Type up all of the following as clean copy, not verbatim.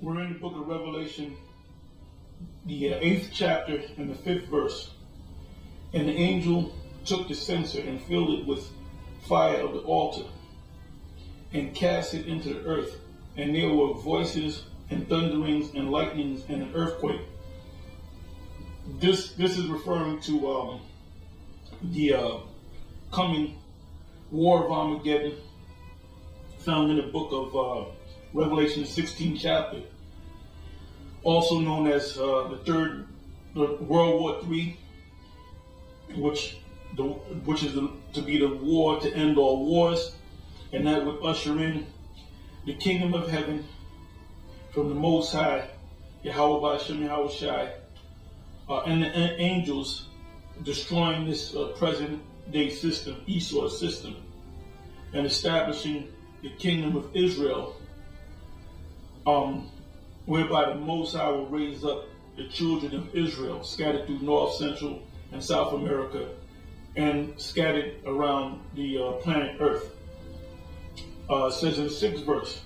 We're in the book of Revelation, the 8th chapter and the 5th verse. And the angel took the censer and filled it with fire of the altar and cast it into the earth. And there were voices and thunderings and lightnings and an earthquake. This is referring to the coming war of Armageddon, found in the book of Revelation, 16th chapter, also known as the World War III, which is to be the war to end all wars, and that would usher in the kingdom of heaven from the Most High, Yahweh B'Ashem Yahweh Shai, and the angels destroying this present day system, Esau system, and establishing the kingdom of Israel, whereby the Most High will raise up the children of Israel scattered through North, Central, and South America, and scattered around the planet Earth. It says in the 6th verse,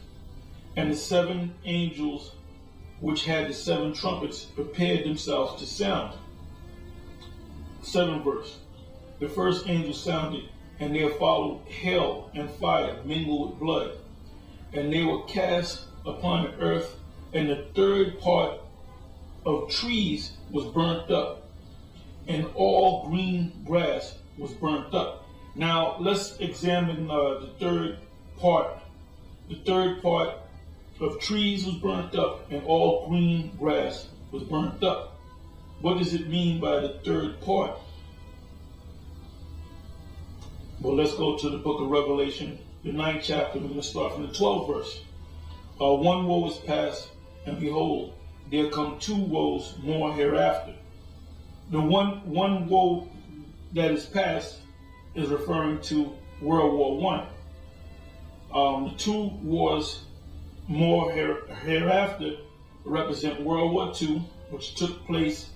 and the 7 angels which had the 7 trumpets prepared themselves to sound. 7th verse, the first angel sounded, and there followed hail and fire mingled with blood, and they were cast upon the earth, and the 3rd part of trees was burnt up, and all green grass was burnt up. Now let's examine the 3rd part. The 3rd part of trees was burnt up, and all green grass was burnt up. What does it mean by the 3rd part? Well, let's go to the book of Revelation, the 9th chapter. We're going to start from the 12th verse. One woe is past, and behold, there come 2 woes more hereafter. The one woe that is past is referring to World War I. The 2 wars more hereafter represent World War II, which took place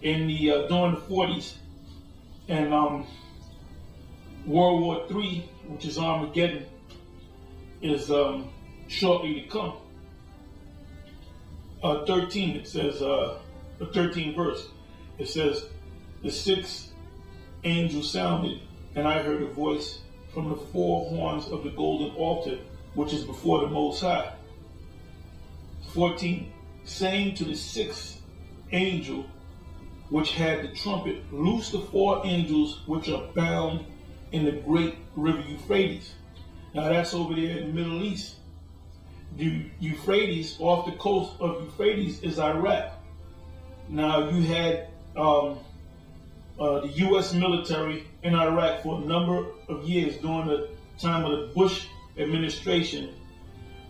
in the during the 40s, and World War III, which is Armageddon, is shortly to come. 13, it says, the 13th verse, it says, the 6th angel sounded, and I heard a voice from the 4 horns of the golden altar, which is before the Most High. 14, saying to the 6th angel, which had the trumpet, loose the 4 angels which are bound in the great river Euphrates. Now that's over there in the Middle East. The Euphrates, off the coast of Euphrates, is Iraq. Now you had the U.S. military in Iraq for a number of years during the time of the Bush administration,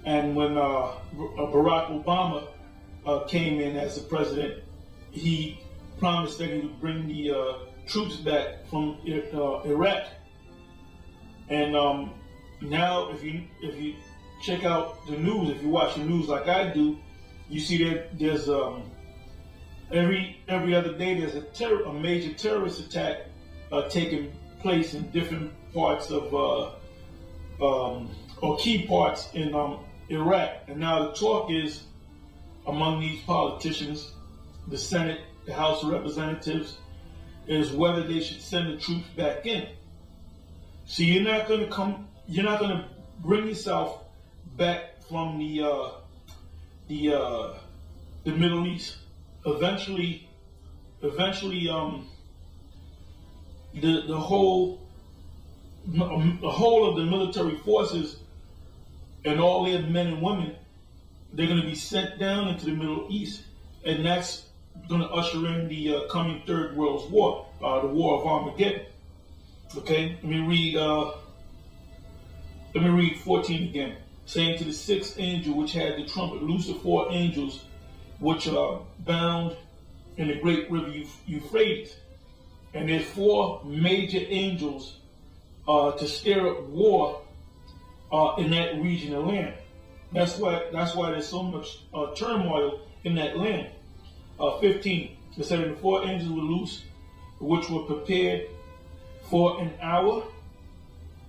and when Barack Obama came in as the president, he promised that he would bring the troops back from Iraq. And now, if you check out the news, if you watch the news like I do, you see that there's every other day there's a major terrorist attack taking place in different parts of or key parts in Iraq. And now the talk is among these politicians, the Senate, the House of Representatives, is whether they should send the troops back in. So you're not going to bring yourself back from the Middle East. Eventually, the whole of the military forces and all their men and women, they're going to be sent down into the Middle East, and that's going to usher in the coming 3rd World War, the War of Armageddon. Okay, let me read 14 again. Saying to the 6th angel which had the trumpet, loose the 4 angels which are bound in the great river Euphrates. And there's 4 major angels to stir up war in that region of land. That's why there's so much turmoil in that land. 15, it said, and the 4 angels were loose, which were prepared for an hour,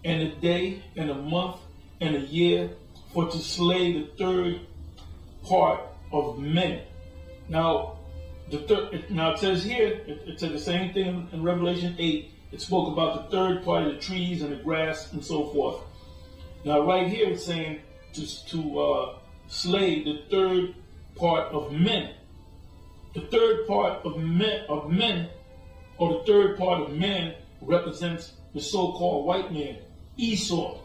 and a day, and a month, and a year, for to slay the 3rd part of men. Now, it says here, it said the same thing in Revelation 8. It spoke about the third part of the trees and the grass and so forth. Now, right here it's saying to slay the third part of men. The third part of men, or the third part of man, represents the so-called white man, Esau.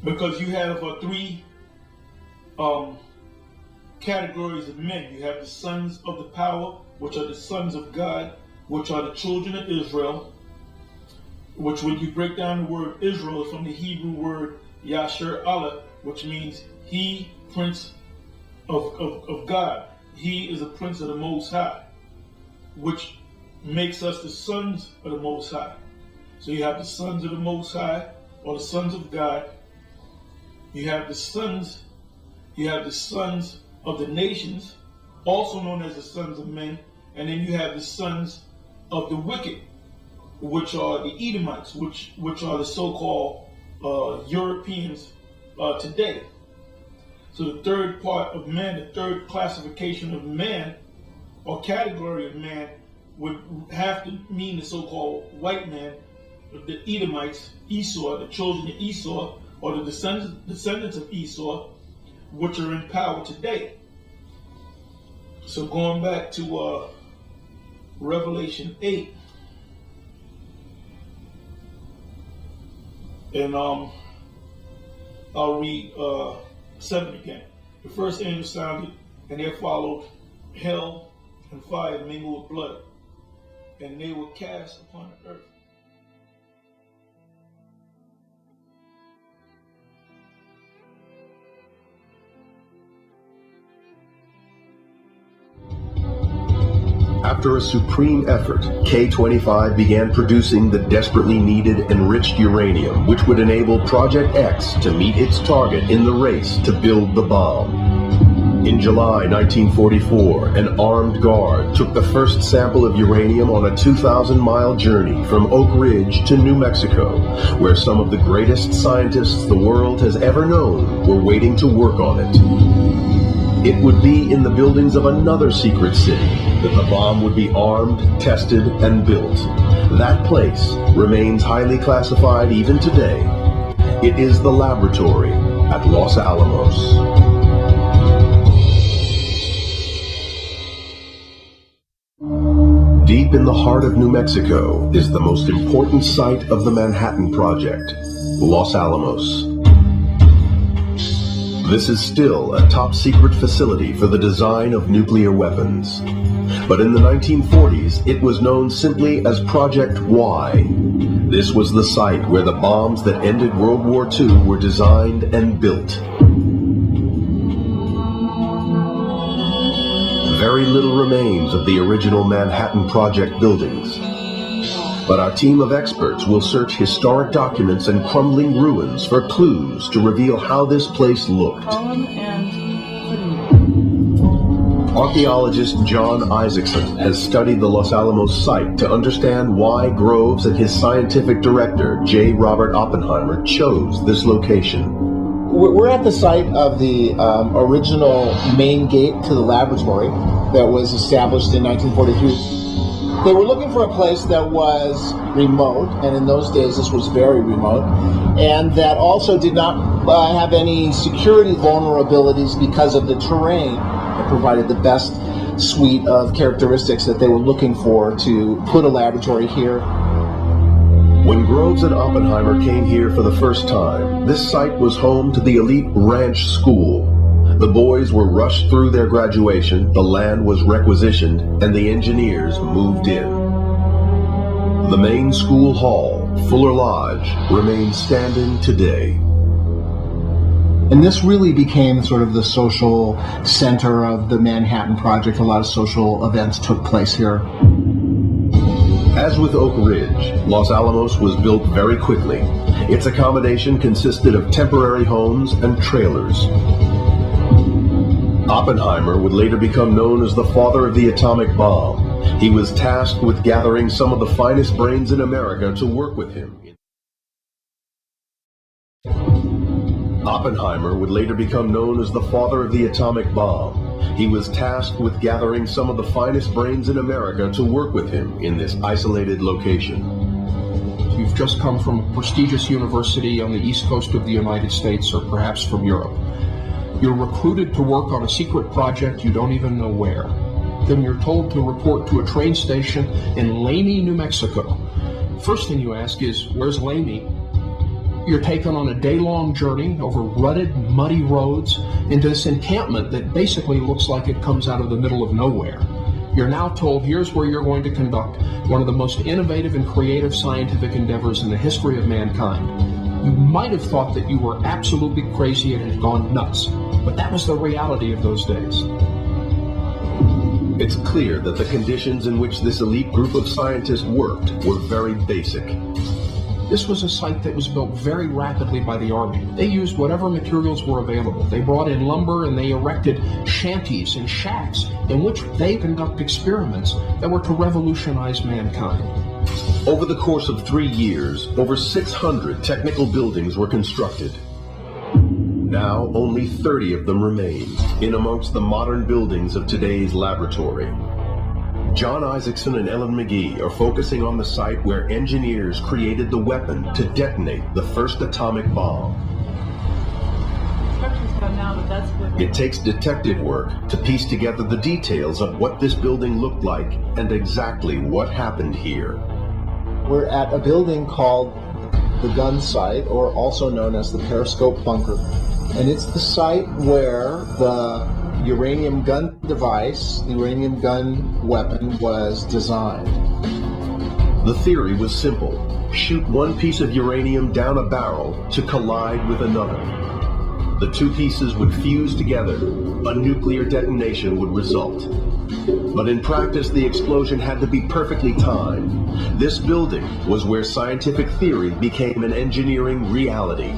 Because you have three categories of men. You have the sons of the power, which are the sons of God, which are the children of Israel, which when you break down the word Israel is from the Hebrew word Yasher Allah, which means he, prince of God. He is a prince of the Most High, which makes us the sons of the Most High. So you have the sons of the Most High, or the sons of God. You have the sons of the nations, also known as the sons of men, and then you have the sons of the wicked, which are the Edomites, which are the so-called Europeans today. So the third part of man, the third classification of man, or category of man, would have to mean the so-called white man, the Edomites, Esau, the children of Esau, or the descendants of Esau, which are in power today. So going back to Revelation 8, and I'll read 7 again. The first angel sounded, and there followed hell and fire mingled with blood, and they were cast upon the earth. After a supreme effort, K-25 began producing the desperately needed enriched uranium, which would enable Project X to meet its target in the race to build the bomb. In July 1944, an armed guard took the first sample of uranium on a 2,000-mile journey from Oak Ridge to New Mexico, where some of the greatest scientists the world has ever known were waiting to work on it. It would be in the buildings of another secret city that the bomb would be armed, tested, and built. That place remains highly classified even today. It is the laboratory at Los Alamos. Deep in the heart of New Mexico is the most important site of the Manhattan Project, Los Alamos. This is still a top-secret facility for the design of nuclear weapons. But in the 1940s, it was known simply as Project Y. This was the site where the bombs that ended World War II were designed and built. Very little remains of the original Manhattan Project buildings. But our team of experts will search historic documents and crumbling ruins for clues to reveal how this place looked. Archaeologist John Isaacson has studied the Los Alamos site to understand why Groves and his scientific director, J. Robert Oppenheimer, chose this location. We're at the site of the original main gate to the laboratory that was established in 1943. They were looking for a place that was remote, and in those days this was very remote, and that also did not have any security vulnerabilities because of the terrain. It provided the best suite of characteristics that they were looking for to put a laboratory here. When Groves and Oppenheimer came here for the first time, this site was home to the elite ranch school. The boys were rushed through their graduation, the land was requisitioned, and the engineers moved in. The main school hall, Fuller Lodge, remains standing today. And this really became sort of the social center of the Manhattan Project. A lot of social events took place here. As with Oak Ridge, Los Alamos was built very quickly. Its accommodation consisted of temporary homes and trailers. Oppenheimer would later become known as the father of the atomic bomb. He was tasked with gathering some of the finest brains in America to work with him. Oppenheimer would later become known as the father of the atomic bomb. He was tasked with gathering some of the finest brains in America to work with him in this isolated location. You've just come from a prestigious university on the east coast of the United States, or perhaps from Europe. You're recruited to work on a secret project you don't even know where. Then you're told to report to a train station in Lamey, New Mexico. First thing you ask is, where's Lamey? You're taken on a day-long journey over rutted, muddy roads into this encampment that basically looks like it comes out of the middle of nowhere. You're now told, here's where you're going to conduct one of the most innovative and creative scientific endeavors in the history of mankind. You might have thought that you were absolutely crazy and had gone nuts, but that was the reality of those days. It's clear that the conditions in which this elite group of scientists worked were very basic. This was a site that was built very rapidly by the Army. They used whatever materials were available. They brought in lumber and they erected shanties and shacks in which they conduct experiments that were to revolutionize mankind. Over the course of 3 years, over 600 technical buildings were constructed. Now, only 30 of them remain, in amongst the modern buildings of today's laboratory. John Isaacson and Ellen McGee are focusing on the site where engineers created the weapon to detonate the first atomic bomb. It takes detective work to piece together the details of what this building looked like and exactly what happened here. We're at a building called the gun site, or also known as the periscope bunker. And it's the site where the uranium gun device, the uranium gun weapon, was designed. The theory was simple. Shoot one piece of uranium down a barrel to collide with another. The two pieces would fuse together. A nuclear detonation would result. But in practice, the explosion had to be perfectly timed. This building was where scientific theory became an engineering reality.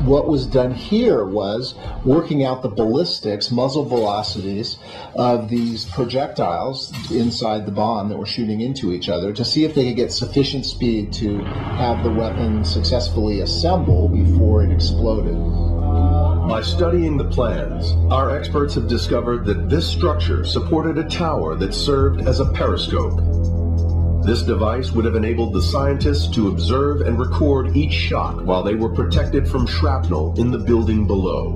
What was done here was working out the ballistics, muzzle velocities of these projectiles inside the bomb that were shooting into each other to see if they could get sufficient speed to have the weapon successfully assemble before it exploded. By studying the plans, our experts have discovered that this structure supported a tower that served as a periscope. This device would have enabled the scientists to observe and record each shot while they were protected from shrapnel in the building below.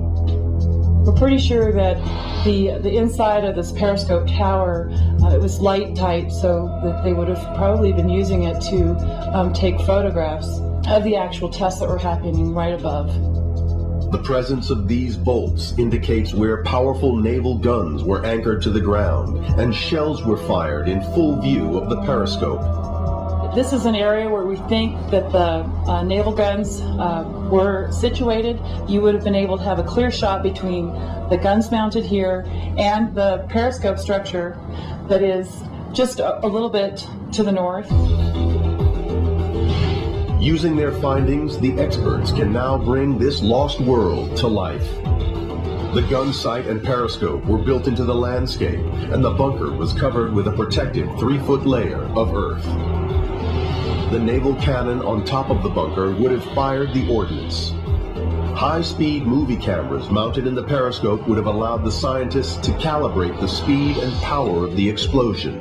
We're pretty sure that the inside of this periscope tower, it was light tight, so that they would have probably been using it to take photographs of the actual tests that were happening right above. The presence of these bolts indicates where powerful naval guns were anchored to the ground and shells were fired in full view of the periscope. This is an area where we think that the naval guns were situated. You would have been able to have a clear shot between the guns mounted here and the periscope structure that is just a little bit to the north. Using their findings, the experts can now bring this lost world to life. The gun sight and periscope were built into the landscape, and the bunker was covered with a protective 3-foot layer of earth. The naval cannon on top of the bunker would have fired the ordnance. High-speed movie cameras mounted in the periscope would have allowed the scientists to calibrate the speed and power of the explosion.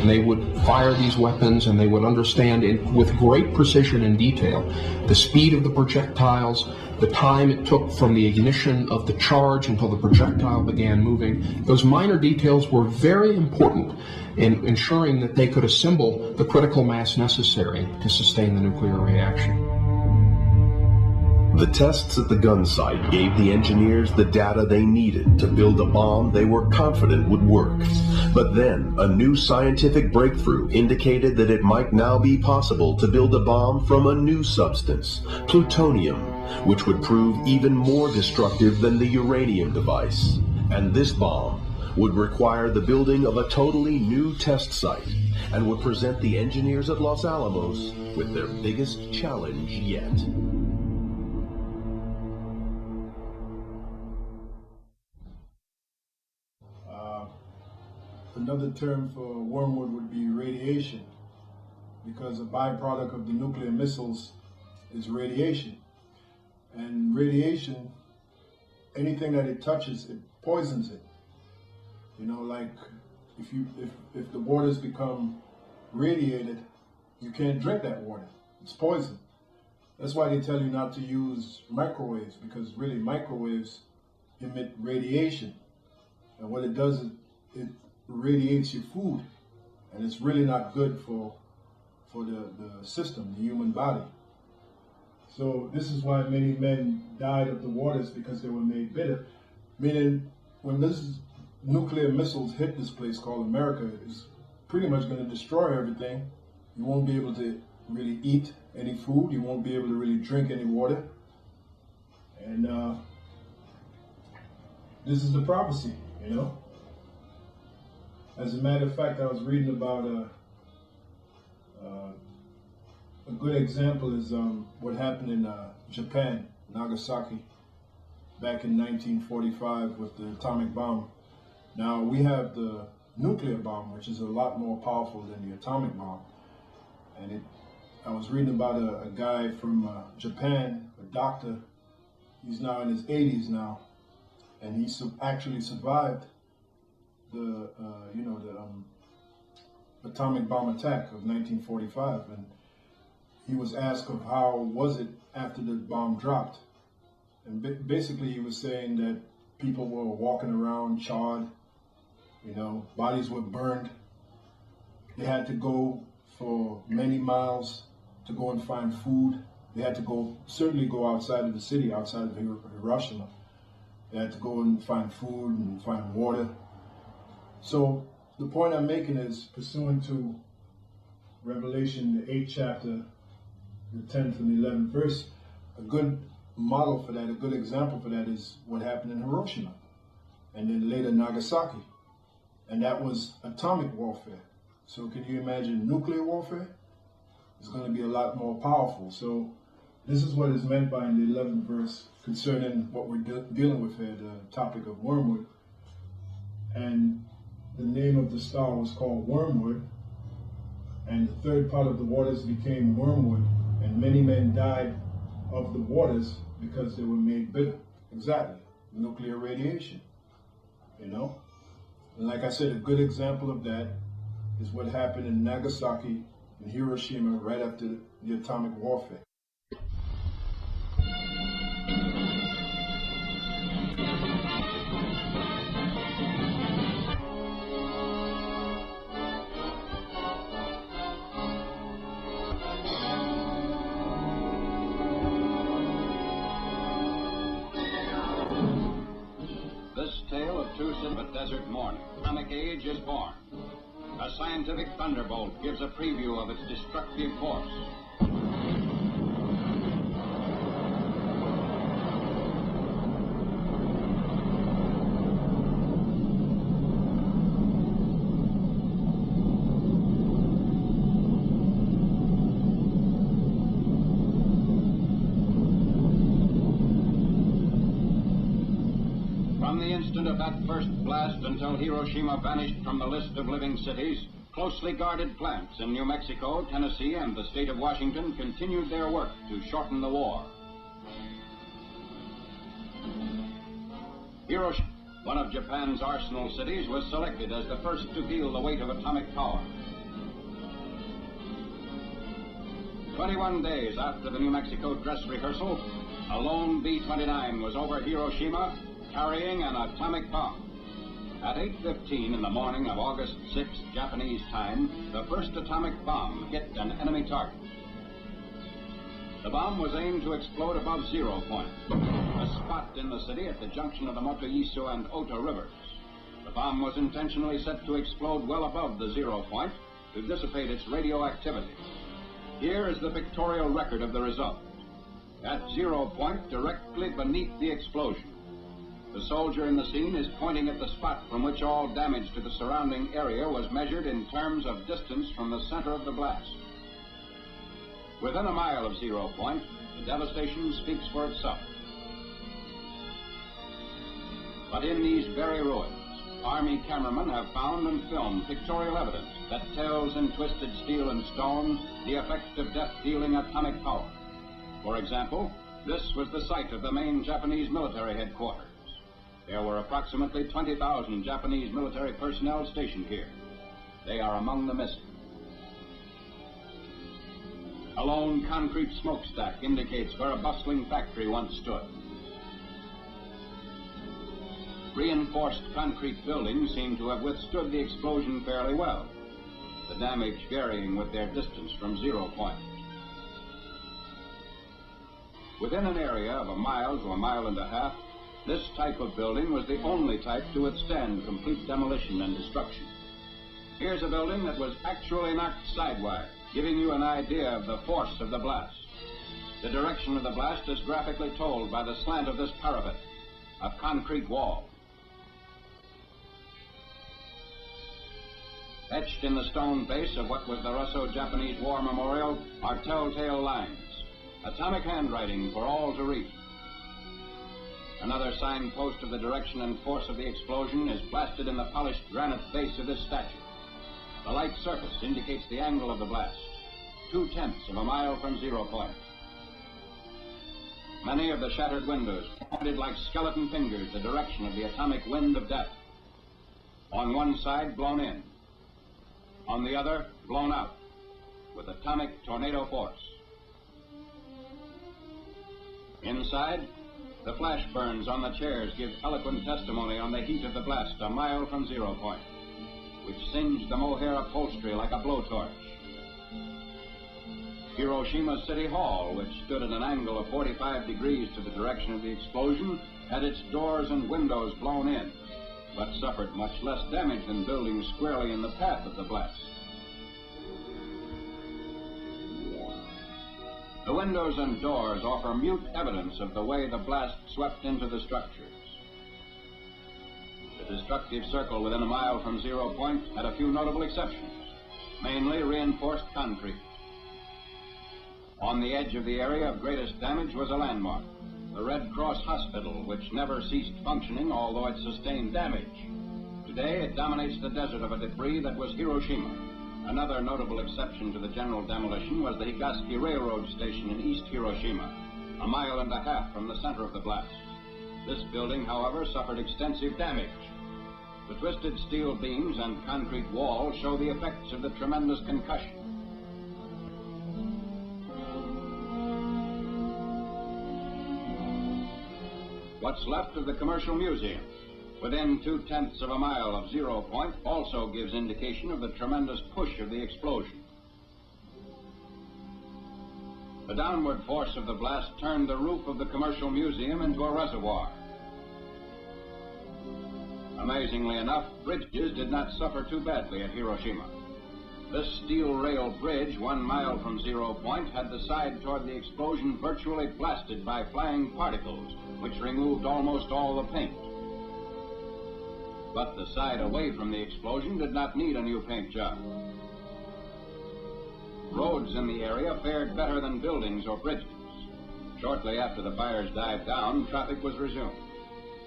They would fire these weapons and they would understand with great precision and detail the speed of the projectiles, the time it took from the ignition of the charge until the projectile began moving. Those minor details were very important in ensuring that they could assemble the critical mass necessary to sustain the nuclear reaction. The tests at the gun site gave the engineers the data they needed to build a bomb they were confident would work. But then, a new scientific breakthrough indicated that it might now be possible to build a bomb from a new substance, plutonium, which would prove even more destructive than the uranium device. And this bomb would require the building of a totally new test site and would present the engineers at Los Alamos with their biggest challenge yet. Another term for wormwood would be radiation, because a byproduct of the nuclear missiles is radiation. And radiation, anything that it touches, it poisons it. You know, like if the waters become radiated, you can't drink that water. It's poison. That's why they tell you not to use microwaves, because really microwaves emit radiation. And what it does is it radiates your food. And it's really not good for the system, the human body. So this is why many men died of the waters, because they were made bitter. Meaning, when this nuclear missiles hit this place called America, it's pretty much going to destroy everything. You won't be able to really eat any food. You won't be able to really drink any water. And this is the prophecy, you know. As a matter of fact, I was reading about a good example is what happened in Japan, Nagasaki, back in 1945 with the atomic bomb. Now, we have the nuclear bomb, which is a lot more powerful than the atomic bomb. And I was reading about a guy from Japan, a doctor. He's now in his 80s now, and he actually survived the atomic bomb attack of 1945. And he was asked of how was it after the bomb dropped. And basically he was saying that people were walking around charred, you know, bodies were burned. They had to go for many miles to go and find food. They had to certainly go outside of the city, outside of Hiroshima. They had to go and find food and find water. So the point I'm making is, pursuant to Revelation, the 8th chapter, the 10th and 11th verse, a good model for that, a good example for that is what happened in Hiroshima and then later Nagasaki. And that was atomic warfare. So can you imagine nuclear warfare? It's going to be a lot more powerful. So this is what is meant by in the 11th verse concerning what we're dealing with here, the topic of Wormwood. And the name of the star was called Wormwood. And the third part of the waters became wormwood. And many men died of the waters because they were made bitter. Exactly. Nuclear radiation. You know? And like I said, a good example of that is what happened in Nagasaki and Hiroshima right after the atomic warfare. This tale of two but desert morning. Atomic age is born. A scientific thunderbolt gives a preview of its destructive force. From the instant of that first blast until Hiroshima vanished from the list of living cities, closely guarded plants in New Mexico, Tennessee, and the state of Washington continued their work to shorten the war. Hiroshima, one of Japan's arsenal cities, was selected as the first to feel the weight of atomic power. 21 days after the New Mexico dress rehearsal, a lone B-29 was over Hiroshima carrying an atomic bomb. At 8:15 in the morning of August 6th, Japanese time, the first atomic bomb hit an enemy target. The bomb was aimed to explode above 0 point, a spot in the city at the junction of the Motoiso and Ota rivers. The bomb was intentionally set to explode well above the 0 point to dissipate its radioactivity. Here is the pictorial record of the result. At 0 point, directly beneath the explosion, the soldier in the scene is pointing at the spot from which all damage to the surrounding area was measured in terms of distance from the center of the blast. Within a mile of 0 point, the devastation speaks for itself. But in these very ruins, Army cameramen have found and filmed pictorial evidence that tells in twisted steel and stone the effect of death-dealing atomic power. For example, this was the site of the main Japanese military headquarters. There were approximately 20,000 Japanese military personnel stationed here. They are among the missing. A lone concrete smokestack indicates where a bustling factory once stood. Reinforced concrete buildings seem to have withstood the explosion fairly well, the damage varying with their distance from 0 point. Within an area of 1 mile to 1.5 miles, this type of building was the only type to withstand complete demolition and destruction. Here's a building that was actually knocked sidewise, giving you an idea of the force of the blast. The direction of the blast is graphically told by the slant of this parapet, a concrete wall. Etched in the stone base of what was the Russo-Japanese War Memorial are telltale lines, atomic handwriting for all to read. Another signpost of the direction and force of the explosion is blasted in the polished granite base of this statue. The light surface indicates the angle of the blast, 0.2 of a mile from 0 point. Many of the shattered windows pointed like skeleton fingers the direction of the atomic wind of death. On one side, blown in. On the other, blown out, with atomic tornado force. Inside, the flash burns on the chairs give eloquent testimony on the heat of the blast 1 mile from 0 point, which singed the mohair upholstery like a blowtorch. Hiroshima City Hall, which stood at an angle of 45 degrees to the direction of the explosion, had its doors and windows blown in, but suffered much less damage than buildings squarely in the path of the blast. The windows and doors offer mute evidence of the way the blast swept into the structures. The destructive circle within 1 mile from 0 point had a few notable exceptions, mainly reinforced concrete. On the edge of the area of greatest damage was a landmark, the Red Cross Hospital, which never ceased functioning, although it sustained damage. Today, it dominates the desert of a debris that was Hiroshima. Another notable exception to the general demolition was the Higashi Railroad Station in East Hiroshima, 1.5 miles from the center of the blast. This building, however, suffered extensive damage. The twisted steel beams and concrete wall show the effects of the tremendous concussion. What's left of the Commercial Museum, within 0.2 of a mile of 0 point, also gives indication of the tremendous push of the explosion. The downward force of the blast turned the roof of the Commercial Museum into a reservoir. Amazingly enough, bridges did not suffer too badly at Hiroshima. This steel rail bridge, 1 mile from 0 point, had the side toward the explosion virtually blasted by flying particles, which removed almost all the paint. But the side away from the explosion did not need a new paint job. Roads in the area fared better than buildings or bridges. Shortly after the fires died down, traffic was resumed.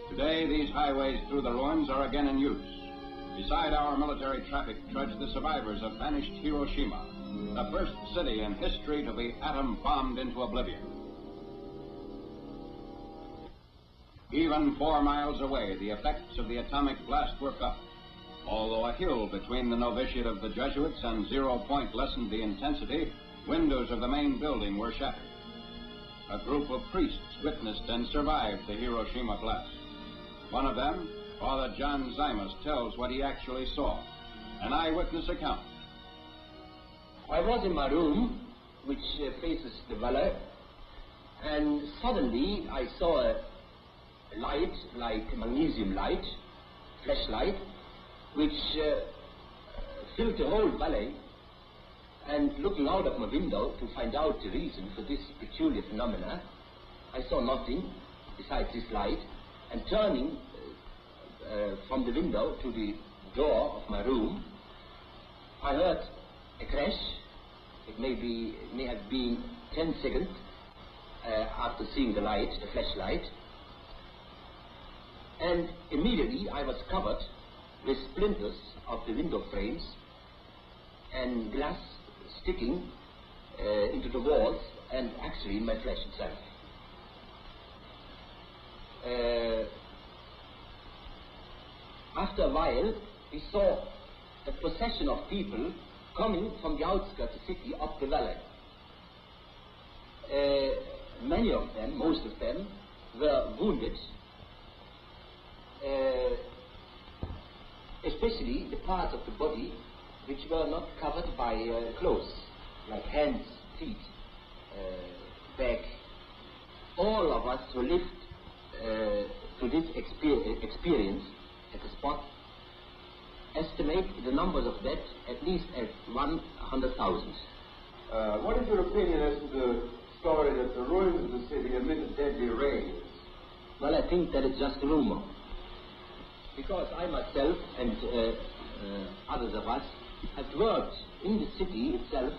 Today, these highways through the ruins are again in use. Beside our military traffic trudge the survivors of vanished Hiroshima, the first city in history to be atom-bombed into oblivion. Even 4 miles away, the effects of the atomic blast were felt. Although a hill between the novitiate of the Jesuits and 0 point lessened the intensity, windows of the main building were shattered. A group of priests witnessed and survived the Hiroshima blast. One of them, Father John Zymus, tells what he actually saw, an eyewitness account. I was in my room, which faces the valley, and suddenly I saw a light, like magnesium light, flashlight, which filled the whole valley. And looking out of my window to find out the reason for this peculiar phenomena, I saw nothing besides this light. And turning from the window to the door of my room, I heard a crash. It may have been 10 seconds after seeing the light, the flashlight. And immediately I was covered with splinters of the window frames and glass sticking into the walls and actually in my flesh itself. After a while, we saw a procession of people coming from the outskirts of the city up the valley. Many of them, most of them, were wounded, especially the parts of the body which were not covered by clothes, like hands, feet, back. All of us who lived to this experience at the spot estimate the numbers of dead at least at 100,000. What is your opinion as to the story that the ruins of the city emitted deadly rays? Well, I think that it's just a rumor. Because I myself and others of us have worked in the city itself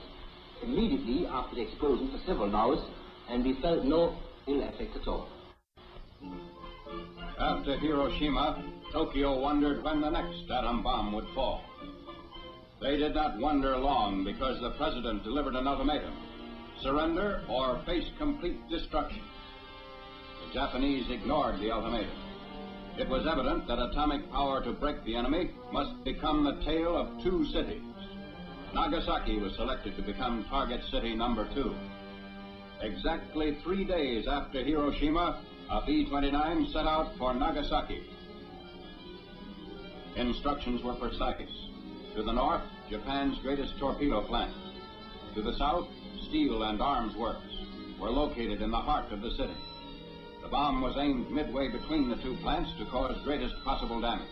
immediately after the explosion for several hours, and we felt no ill effect at all. After Hiroshima, Tokyo wondered when the next atom bomb would fall. They did not wonder long because the president delivered an ultimatum: surrender or face complete destruction. The Japanese ignored the ultimatum. It was evident that atomic power to break the enemy must become the tale of two cities. Nagasaki was selected to become target city number 2. Exactly 3 days after Hiroshima, a B-29 set out for Nagasaki. Instructions were precise. To the north, Japan's greatest torpedo plant. To the south, steel and arms works were located in the heart of the city. The bomb was aimed midway between the two plants to cause greatest possible damage.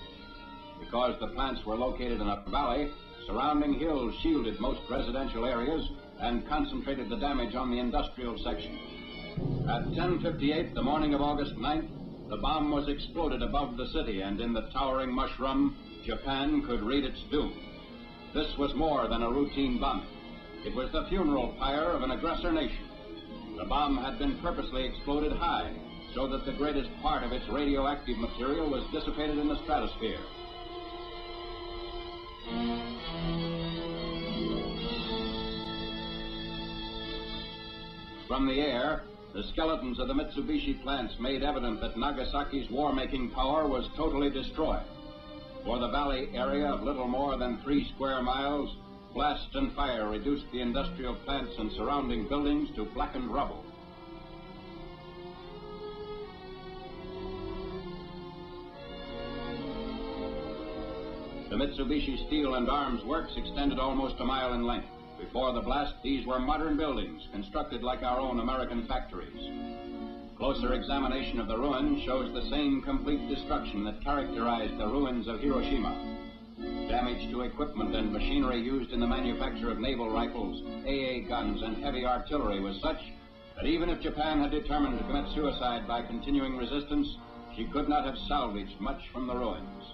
Because the plants were located in a valley, surrounding hills shielded most residential areas and concentrated the damage on the industrial section. At 10:58 the morning of August 9th, the bomb was exploded above the city, and in the towering mushroom, Japan could read its doom. This was more than a routine bombing. It was the funeral pyre of an aggressor nation. The bomb had been purposely exploded high, so that the greatest part of its radioactive material was dissipated in the stratosphere. From the air, the skeletons of the Mitsubishi plants made evident that Nagasaki's war-making power was totally destroyed. For the valley area of little more than 3 square miles, blast and fire reduced the industrial plants and surrounding buildings to blackened rubble. The Mitsubishi Steel and Arms Works extended almost a mile in length. Before the blast, these were modern buildings, constructed like our own American factories. Closer examination of the ruins shows the same complete destruction that characterized the ruins of Hiroshima. Damage to equipment and machinery used in the manufacture of naval rifles, AA guns, and heavy artillery was such that even if Japan had determined to commit suicide by continuing resistance, she could not have salvaged much from the ruins.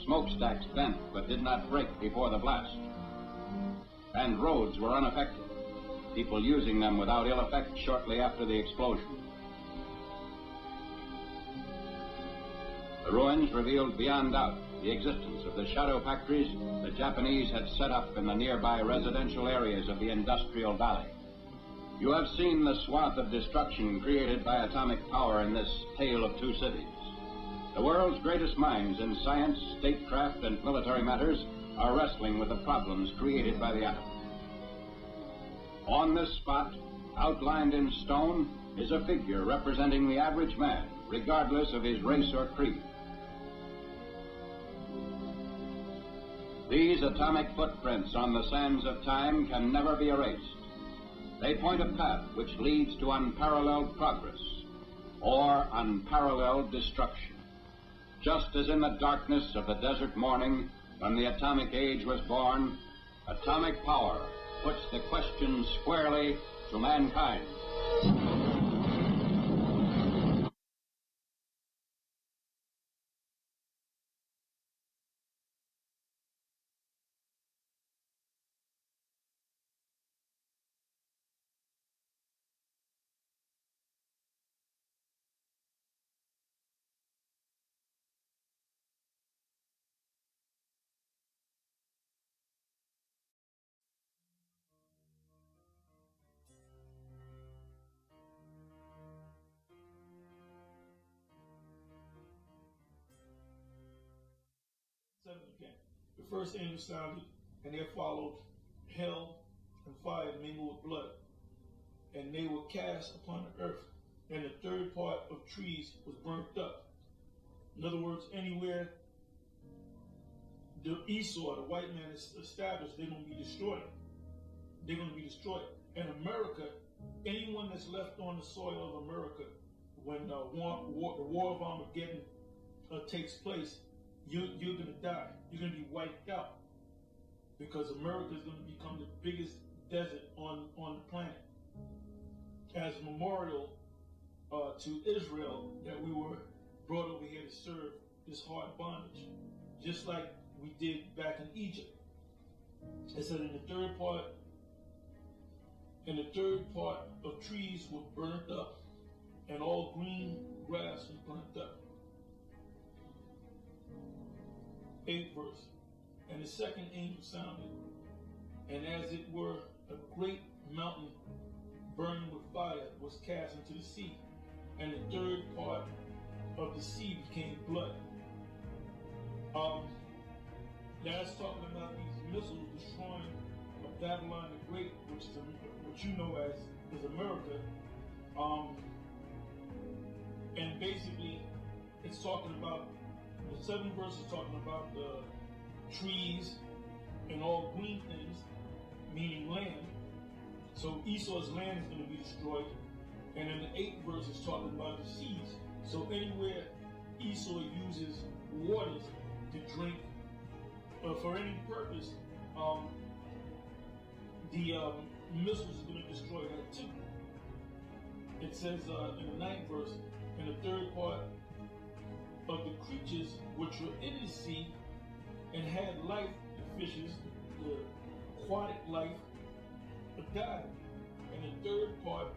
Smokestacks bent but did not break before the blast. And roads were unaffected, people using them without ill effect shortly after the explosion. The ruins revealed beyond doubt the existence of the shadow factories the Japanese had set up in the nearby residential areas of the industrial valley. You have seen the swath of destruction created by atomic power in this tale of two cities. The world's greatest minds in science, statecraft, and military matters are wrestling with the problems created by the atom. On this spot, outlined in stone, is a figure representing the average man, regardless of his race or creed. These atomic footprints on the sands of time can never be erased. They point a path which leads to unparalleled progress or unparalleled destruction. Just as in the darkness of the desert morning, when the atomic age was born, atomic power puts the question squarely to mankind. heaven again. The first angel sounded, and there followed hell and fire mingled with blood, and they were cast upon the earth, and the third part of trees was burnt up. In other words, anywhere the Esau, the white man, is established, they're going to be destroyed. They're going to be destroyed. And America, anyone that's left on the soil of America, when the war of Armageddon takes place, you're going to die. You're going to be wiped out, because America is going to become the biggest desert on the planet, as a memorial to Israel that we were brought over here to serve this hard bondage, just like we did back in Egypt. It said in the third part of trees were burnt up, and all green grass was burnt up. 8th verse. And the second angel sounded, and as it were a great mountain burning with fire was cast into the sea, and the third part of the sea became blood. That's talking about these missiles destroying of Babylon the Great, which is what you know as is America. And basically, it's talking about, the 7th verse is talking about the trees and all green things, meaning land. So Esau's land is going to be destroyed. And then the 8th verse is talking about the seas. So anywhere Esau uses waters to drink for any purpose, the missiles are going to destroy that too. It says in the 9th verse, in the third part of the creatures which were in the sea and had life, the fishes, the aquatic life, died. And the third part,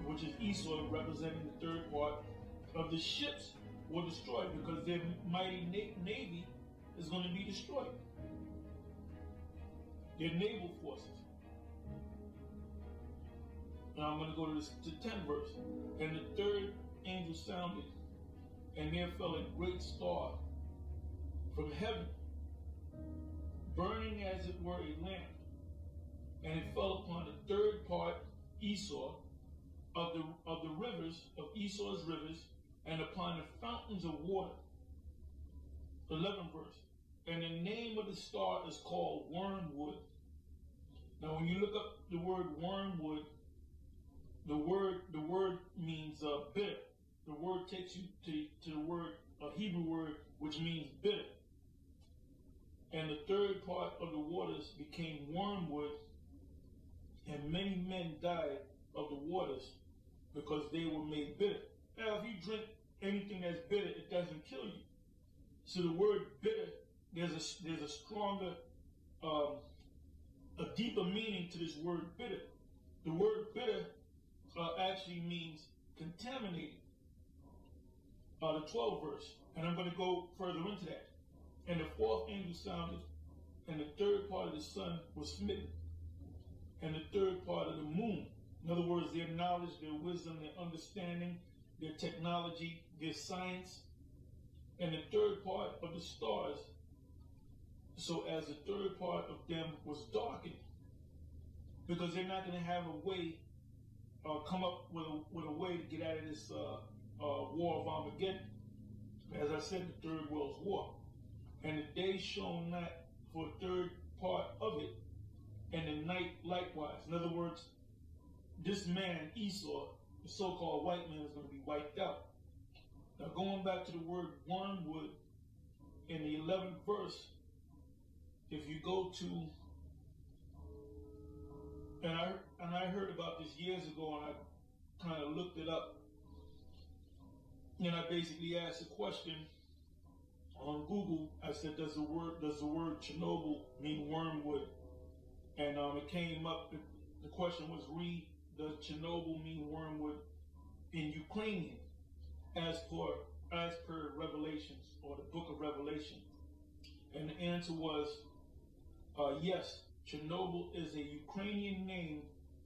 which is Esau representing the third part of the ships, were destroyed, because their mighty navy is going to be destroyed. Their naval forces. Now I'm going to go to the 10th verse. And the third angel sounded, and there fell a great star from heaven, burning as it were a lamp, and it fell upon the third part, Esau, of the rivers, of Esau's rivers, and upon the fountains of water. 11th verse. And the name of the star is called Wormwood. Now when you look up the word wormwood, the word means bitter. The word takes you to the word, a Hebrew word, which means bitter. And the third part of the waters became wormwood, and many men died of the waters because they were made bitter. Now, if you drink anything that's bitter, it doesn't kill you. So the word bitter, there's a stronger, a deeper meaning to this word bitter. The word bitter actually means contaminated. The 12th verse, and I'm going to go further into that. And the fourth angel sounded, and the third part of the sun was smitten, and the third part of the moon. In other words, their knowledge, their wisdom, their understanding, their technology, their science, and the third part of the stars, so as the third part of them was darkened, because they're not going to have a way, come up with a way to get out of this war of Armageddon. As I said, the Third World War. And the day shone not for a third part of it, and the night likewise. In other words, this man, Esau, the so-called white man, is going to be wiped out. Now going back to the word wormwood, in the 11th verse, if you go to, and I heard about this years ago, and I kind of looked it up, and I basically asked a question on Google. I said, does the word Chernobyl mean wormwood? And it came up, the question was, does Chernobyl mean wormwood in Ukrainian, as per Revelations, or the book of Revelation? And the answer was, yes, Chernobyl is a Ukrainian name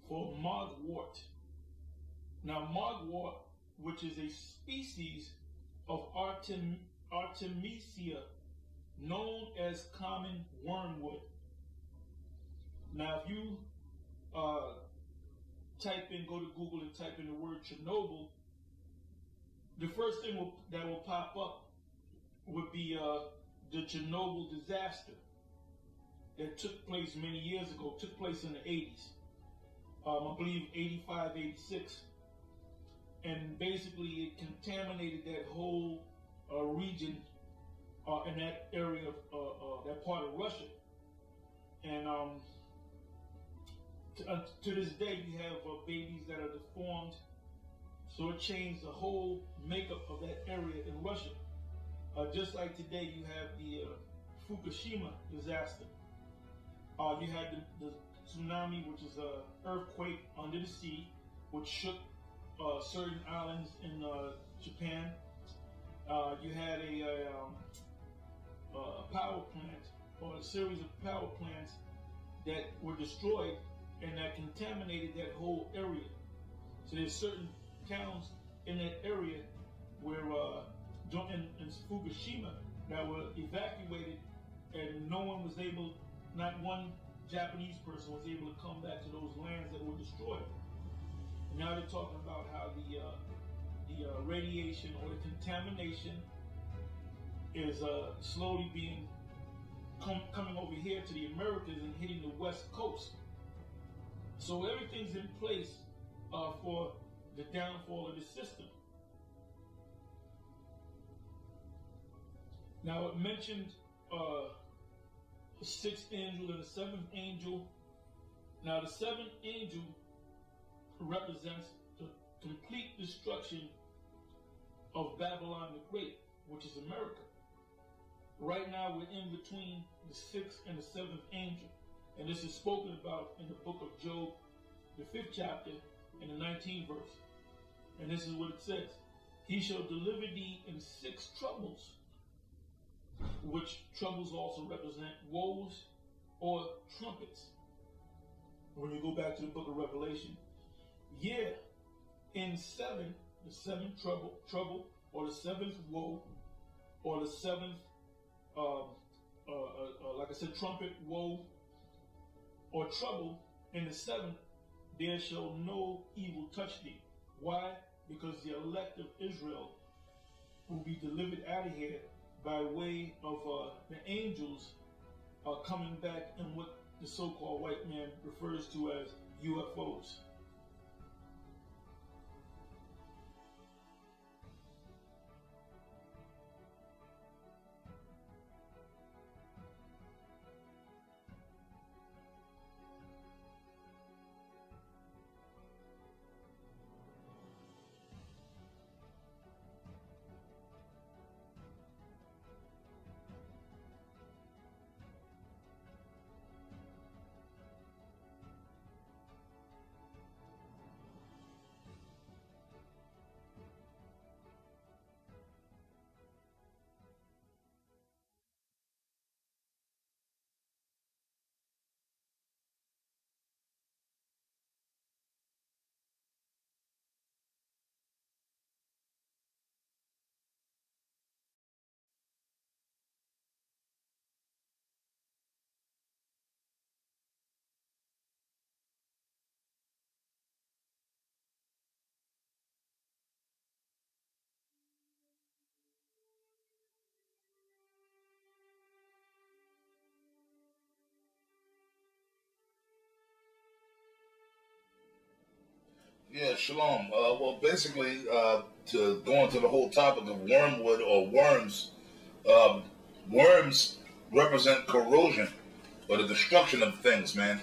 for mugwort. Now mugwort, which is a species of Artemisia known as common wormwood. Now, if you go to Google and type in the word Chernobyl, the first thing that will pop up would be the Chernobyl disaster that took place many years ago, took place in the 80s. I believe 85, 86. And basically it contaminated that whole region in that area of that part of Russia. And to this day, you have babies that are deformed. So it changed the whole makeup of that area in Russia. Just like today, you have the Fukushima disaster. You had the tsunami, which is an earthquake under the sea, which shook certain islands in Japan. You had a power plant, or a series of power plants that were destroyed and that contaminated that whole area. So there's certain towns in that area where in Fukushima that were evacuated, and no one was able, not one Japanese person was able to come back to those lands that were destroyed. And now they're talking about how the radiation or the contamination is slowly being coming over here to the Americas and hitting the West Coast. So everything's in place for the downfall of the system. Now it mentioned the sixth angel and the seventh angel. Now the seventh angel represents the complete destruction of Babylon the Great, which is America. Right now we're in between the sixth and the seventh angel. And this is spoken about in the book of Job, the 5th chapter, and the 19th verse. And this is what it says. He shall deliver thee in 6 troubles, which troubles also represent woes or trumpets. When you go back to the book of Revelation, yeah, in 7, the 7th trouble, or the 7th woe, or the 7th, like I said, trumpet, woe, or trouble, in the 7th, there shall no evil touch thee. Why? Because the elect of Israel will be delivered out of here by way of the angels coming back in what the so-called white man refers to as UFOs. Yeah, shalom. Well, basically, to go into the whole topic of wormwood or worms, worms represent corrosion or the destruction of things, man.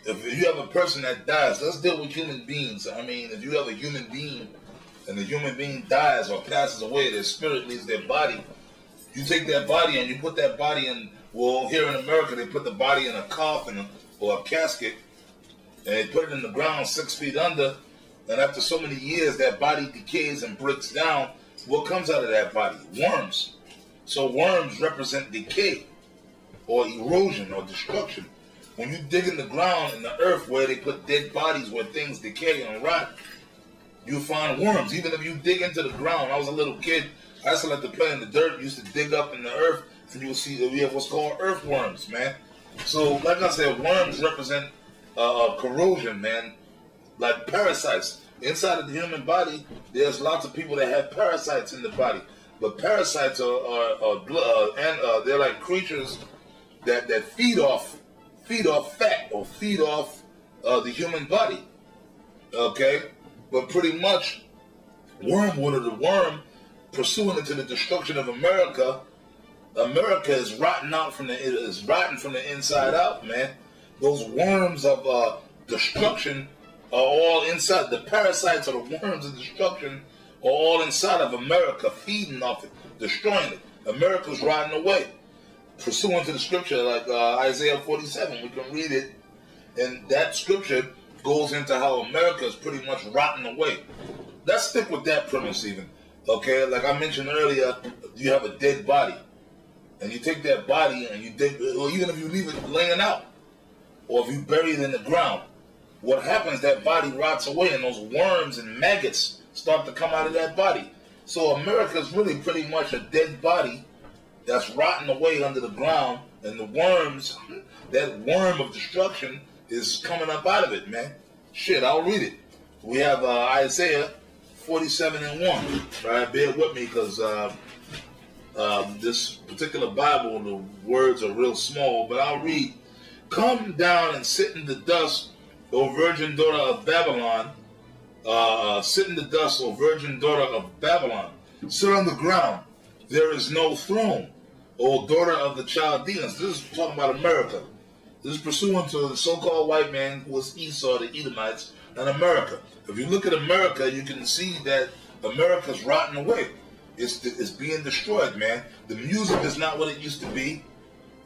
If you have a person that dies, let's deal with human beings. I mean, if you have a human being and the human being dies or passes away, their spirit leaves their body, you take that body and you put that body in, well, here in America, they put the body in a coffin or a casket, and they put it in the ground 6 feet under, and after so many years, that body decays and breaks down. What comes out of that body? Worms. So worms represent decay or erosion or destruction. When you dig in the ground, in the earth, where they put dead bodies, where things decay and rot, you find worms. Even if you dig into the ground, I was a little kid, I used to like to play in the dirt, used to dig up in the earth and you will see that we have what's called earthworms, man. So, like I said, worms represent corrosion, man, like parasites. Inside of the human body, there's lots of people that have parasites in the body. But parasites they're like creatures that feed off fat or feed off the human body. Okay? But pretty much, Wormwood, or the worm, pursuant into the destruction of America, America is rotten from the inside out, man. Those worms of destruction are all inside. The parasites or the worms of destruction are all inside of America, feeding off it, destroying it. America's rotting away. Pursuant to the scripture, like Isaiah 47, we can read it, and that scripture goes into how America is pretty much rotting away. Let's stick with that premise even. Okay, like I mentioned earlier, you have a dead body. And you take that body and you dig, or even if you leave it laying out, or if you bury it in the ground, what happens, that body rots away and those worms and maggots start to come out of that body. So America is really pretty much a dead body that's rotting away under the ground, and the worms, that worm of destruction is coming up out of it, man. Shit, I'll read it. We have Isaiah 47:1. Right, bear with me because this particular Bible, the words are real small, but I'll read. Come down and sit in the dust, O virgin daughter of Babylon. Sit in the dust, O virgin daughter of Babylon. Sit on the ground. There is no throne, O daughter of the Chaldeans. This is talking about America. This is pursuant to the so-called white man who was Esau, the Edomites, and America. If you look at America, you can see that America's rotting away. It's being destroyed, man. The music is not what it used to be.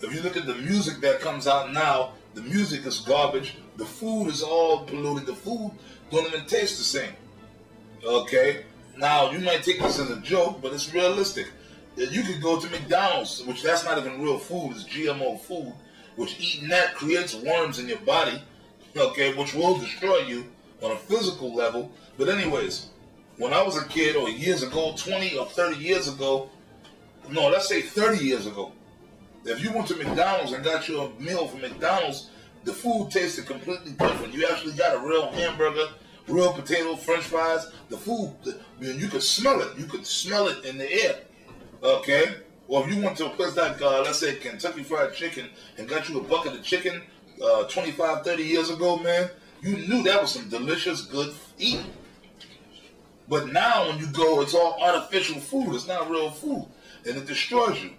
If you look at the music that comes out now, the music is garbage. The food is all polluted. The food don't even taste the same. Okay? Now, you might take this as a joke, but it's realistic. You could go to McDonald's, which that's not even real food. It's GMO food, which eating that creates worms in your body, okay, which will destroy you on a physical level. But anyways, when I was a kid, or years ago, 20 or 30 years ago, no, let's say 30 years ago, if you went to McDonald's and got you a meal from McDonald's, the food tasted completely different. You actually got a real hamburger, real potato, french fries. The food, you could smell it. You could smell it in the air, okay? Or if you went to a place like, let's say, Kentucky Fried Chicken and got you a bucket of chicken 25, 30 years ago, man, you knew that was some delicious, good eating. But now when you go, it's all artificial food. It's not real food. And it destroys you.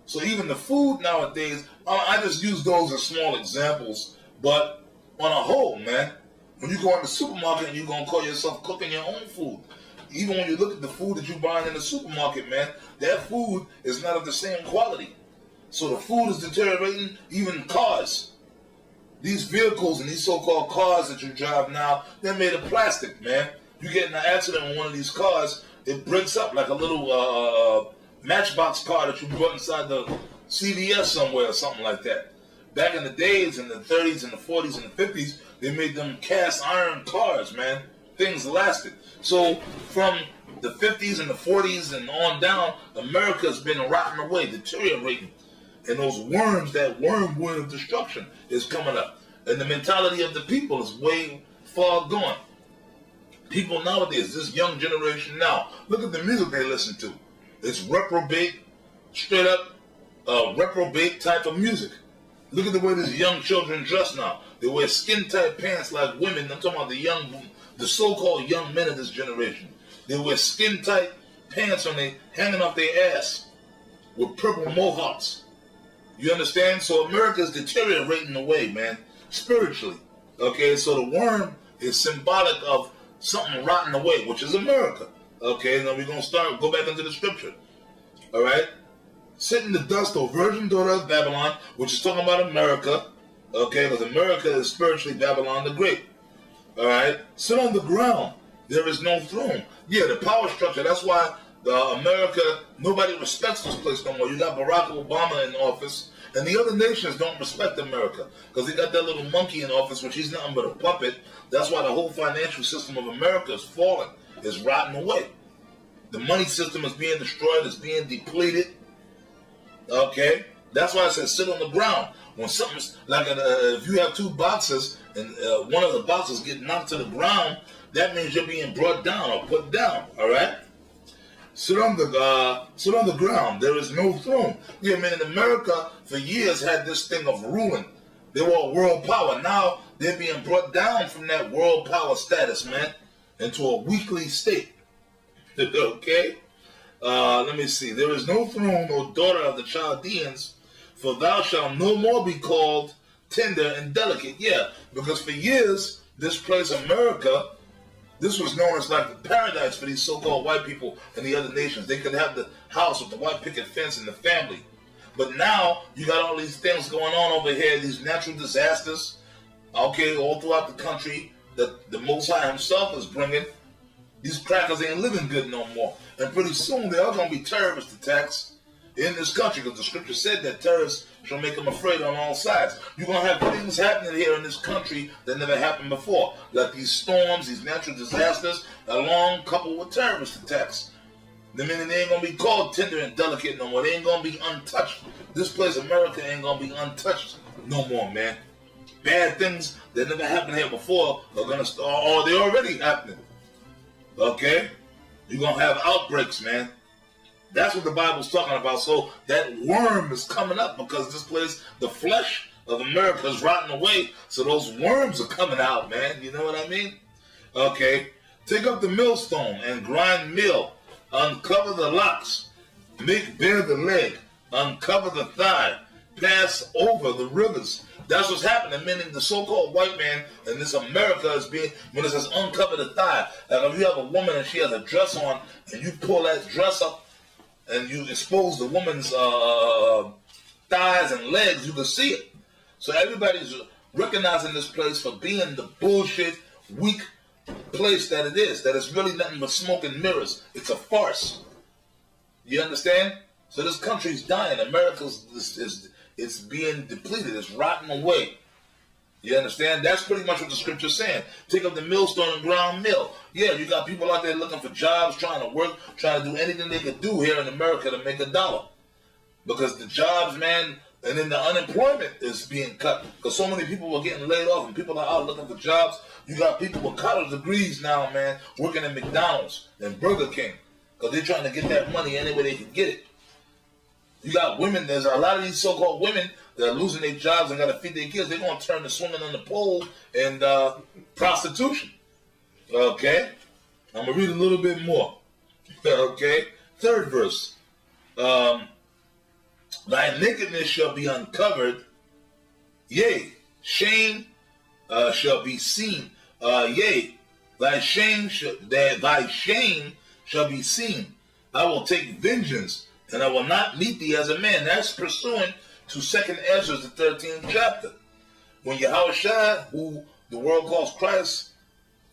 So even the food nowadays, I just use those as small examples. But on a whole, man, when you go in the supermarket and you're going to call yourself cooking your own food, even when you look at the food that you're buying in the supermarket, man, that food is not of the same quality. So the food is deteriorating. Even cars. These vehicles and these so-called cars that you drive now, they're made of plastic, man. You get in an accident with one of these cars, it breaks up like a little Matchbox car that you brought inside the CVS somewhere or something like that. Back in the days, in the 30s and the 40s and the 50s, they made them cast iron cars, man. Things lasted. So from the 50s and the 40s and on down, America's been rotting away, deteriorating. And those worms, that wormwood of destruction is coming up. And the mentality of the people is way far gone. People nowadays, this young generation now, look at the music they listen to. It's reprobate, straight up reprobate type of music. Look at the way these young children dress now. They wear skin-tight pants like women. I'm talking about the so-called young men of this generation. They wear skin-tight pants hanging off their ass with purple mohawks. You understand? So America is deteriorating away, man, spiritually. Okay, so the worm is symbolic of something rotting away, which is America. Okay, now we're going to go back into the scripture. All right? Sit in the dust, O virgin daughter of Babylon, which is talking about America. Okay, because America is spiritually Babylon the Great. All right? Sit on the ground. There is no throne. Yeah, the power structure. That's why America, nobody respects this place no more. You got Barack Obama in office, and the other nations don't respect America because they got that little monkey in office, which he's nothing but a puppet. That's why the whole financial system of America is falling. Is rotting away. The money system is being destroyed, it's being depleted. Okay, that's why I said sit on the ground. When something's like if you have two boxes and one of the boxes get knocked to the ground, that means you're being brought down or put down. All right. Sit on the ground. There is no throne. Yeah, man. In America, for years had this thing of ruling. They were a world power. Now they're being brought down from that world power status, man, into a weakly state. Okay. Let me see. There is no throne, O daughter of the Chaldeans, for thou shalt no more be called tender and delicate. Yeah, because for years, this place, America, this was known as like the paradise for these so-called white people and the other nations. They could have the house with the white picket fence and the family. But now, you got all these things going on over here, these natural disasters, okay, all throughout the country that the Most High himself is bringing. These crackers ain't living good no more. And pretty soon there are going to be terrorist attacks in this country because the scripture said that terrorists shall make them afraid on all sides. You're going to have things happening here in this country that never happened before. Like these storms, these natural disasters, along coupled with terrorist attacks. The minute they ain't going to be called tender and delicate no more. They ain't going to be untouched. This place, America, ain't going to be untouched no more, man. Bad things that never happened here before are going to start, or they're already happening. Okay? You're going to have outbreaks, man. That's what the Bible's talking about. So that worm is coming up because this place, the flesh of America is rotting away. So those worms are coming out, man. You know what I mean? Okay. Take up the millstone and grind meal. Uncover the locks. Make bare the leg. Uncover the thigh. Pass over the rivers. That's what's happening, meaning the so-called white man in this America is being, when it says uncover the thigh, like if you have a woman and she has a dress on and you pull that dress up and you expose the woman's thighs and legs, you can see it. So everybody's recognizing this place for being the bullshit, weak place that it is, that it's really nothing but smoke and mirrors. It's a farce. You understand? So this country's dying. America's it's being depleted. It's rotting away. You understand? That's pretty much what the scripture's saying. Take up the millstone and ground mill. Yeah, you got people out there looking for jobs, trying to work, trying to do anything they could do here in America to make a dollar. Because the jobs, man, and then the unemployment is being cut. Because so many people are getting laid off and people are out looking for jobs. You got people with college degrees now, man, working at McDonald's and Burger King. Because they're trying to get that money any way they can get it. You got women, there's a lot of these so-called women that are losing their jobs and got to feed their kids. They're going to turn to swinging on the pole and prostitution. Okay? I'm going to read a little bit more. Okay? Third verse. Thy nakedness shall be uncovered. Yea, shame shall be seen. Yea, thy shame shall be seen. I will take vengeance, and I will not meet thee as a man. That's pursuant to 2nd Ezra, the 13th chapter. When Yahushua, who the world calls Christ,